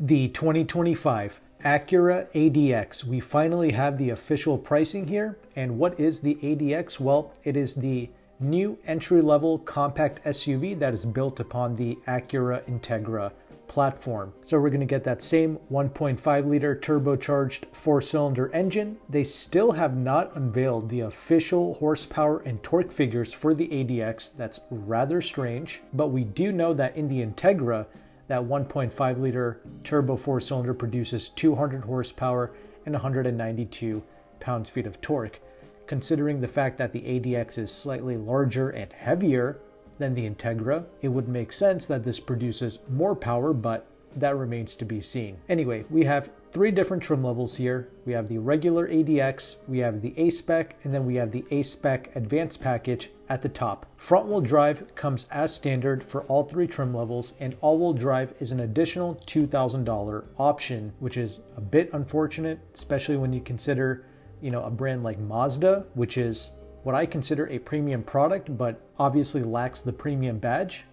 The 2025 Acura ADX. We finally have the official pricing here. And what is the ADX? Well, it is the new entry-level compact SUV that is built upon the Acura Integra platform. So we're going to get that same 1.5 liter turbocharged 4-cylinder engine. They still have not unveiled the official horsepower and torque figures for the ADX. That's rather strange, but we do know that in the Integra, that 1.5 liter turbo 4-cylinder produces 200 horsepower and 192 pounds-feet of torque. Considering the fact that the ADX is slightly larger and heavier than the Integra, it would make sense that this produces more power, but that remains to be seen. Anyway, we have three different trim levels here. We have the regular ADX, we have the A-Spec, and then we have the A-Spec Advanced package at the top. Front-wheel drive comes as standard for all three trim levels, and all-wheel drive is an additional $2,000 option, which is a bit unfortunate, especially when you consider, a brand like Mazda, which is what I consider a premium product, but obviously lacks the premium badge.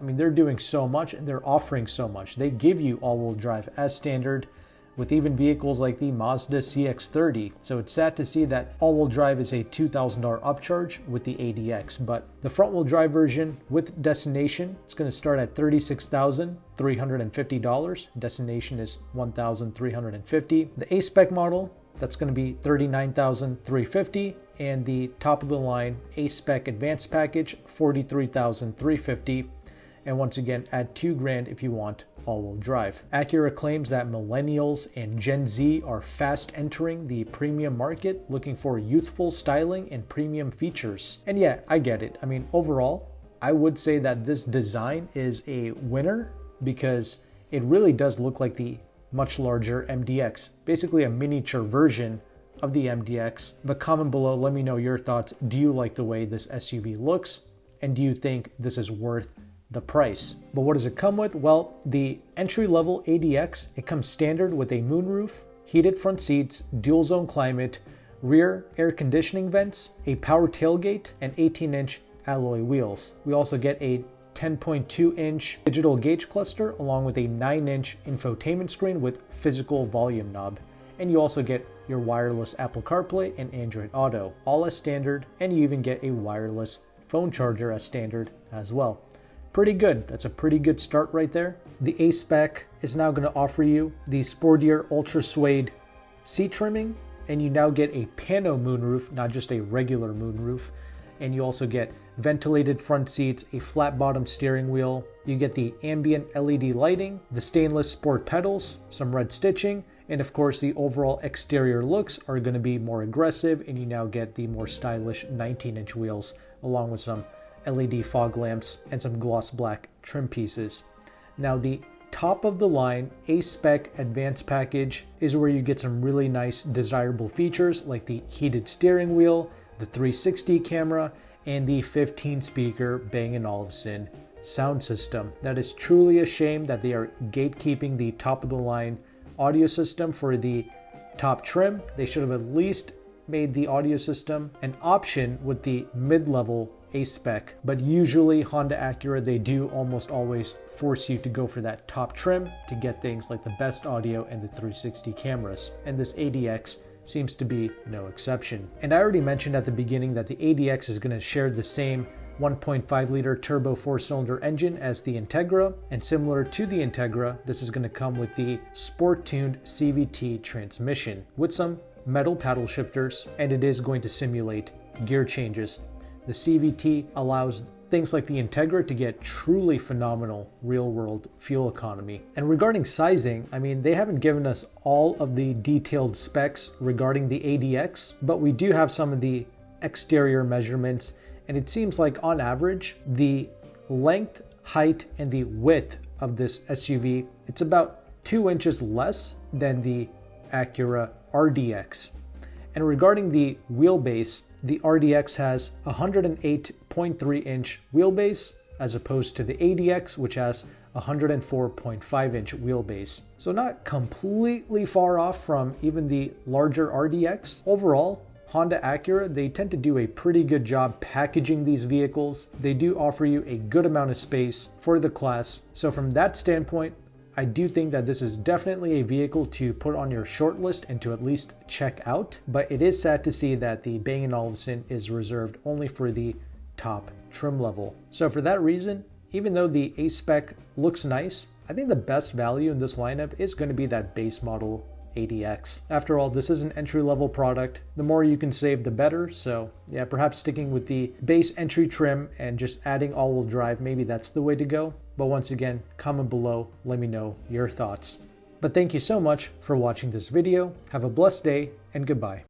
I mean, they're doing so much and they're offering so much. They give you all-wheel drive as standard with even vehicles like the Mazda CX-30. So it's sad to see that all-wheel drive is a $2,000 upcharge with the ADX. But the front-wheel drive version with Destination, it's going to start at $36,350. Destination is $1,350. The A-Spec model, that's going to be $39,350. And the top of the line A-Spec Advanced package, $43,350. And once again, add $2,000 if you want all-wheel drive. Acura claims that millennials and Gen Z are fast entering the premium market, looking for youthful styling and premium features. And yeah, I get it. I mean, overall, I would say that this design is a winner because it really does look like the much larger MDX, basically a miniature version of the MDX. But comment below, let me know your thoughts. Do you like the way this SUV looks? And do you think this is worth the price? But what does it come with? Well, the entry-level ADX, it comes standard with a moonroof, heated front seats, dual zone climate, rear air conditioning vents, a power tailgate, and 18-inch alloy wheels. We also get a 10.2-inch digital gauge cluster along with a 9-inch infotainment screen with physical volume knob. And you also get your wireless Apple CarPlay and Android Auto, all as standard, and you even get a wireless phone charger as standard as well. Pretty good. That's a pretty good start right there. The A-Spec is now going to offer you the sportier ultra suede seat trimming, and you now get a pano moonroof, not just a regular moonroof. And you also get ventilated front seats, a flat bottom steering wheel. You get the ambient LED lighting, the stainless sport pedals, some red stitching, and of course the overall exterior looks are going to be more aggressive, and you now get the more stylish 19-inch wheels along with some LED fog lamps and some gloss black trim pieces. Now the top of the line A-Spec Advanced package is where you get some really nice desirable features like the heated steering wheel, the 360 camera, and the 15-speaker Bang & Olufsen sound system. That is truly a shame that they are gatekeeping the top of the line audio system for the top trim. They should have at least made the audio system an option with the mid-level A-Spec, but usually Honda Acura, they do almost always force you to go for that top trim to get things like the best audio and the 360 cameras, and this ADX seems to be no exception. And I already mentioned at the beginning that the ADX is going to share the same 1.5 liter turbo 4-cylinder engine as the Integra, and similar to the Integra, this is going to come with the sport-tuned CVT transmission with some metal paddle shifters, and it is going to simulate gear changes. The CVT allows things like the Integra to get truly phenomenal real-world fuel economy. And regarding sizing, I mean, they haven't given us all of the detailed specs regarding the ADX, but we do have some of the exterior measurements, and it seems like on average, the length, height, and the width of this SUV, it's about 2 inches less than the Acura RDX. And regarding the wheelbase, the RDX has 108.3-inch wheelbase as opposed to the ADX, which has 104.5-inch wheelbase. So not completely far off from even the larger RDX. Overall, Honda Acura, they tend to do a pretty good job packaging these vehicles. They do offer you a good amount of space for the class. So from that standpoint, I do think that this is definitely a vehicle to put on your short list and to at least check out, but it is sad to see that the Bang & Olufsen is reserved only for the top trim level. So for that reason, even though the A-Spec looks nice, I think the best value in this lineup is going to be that base model ADX. After all, this is an entry-level product. The more you can save, the better. So yeah, perhaps sticking with the base entry trim and just adding all-wheel drive, maybe that's the way to go. But once again, comment below, let me know your thoughts. But thank you so much for watching this video. Have a blessed day and goodbye.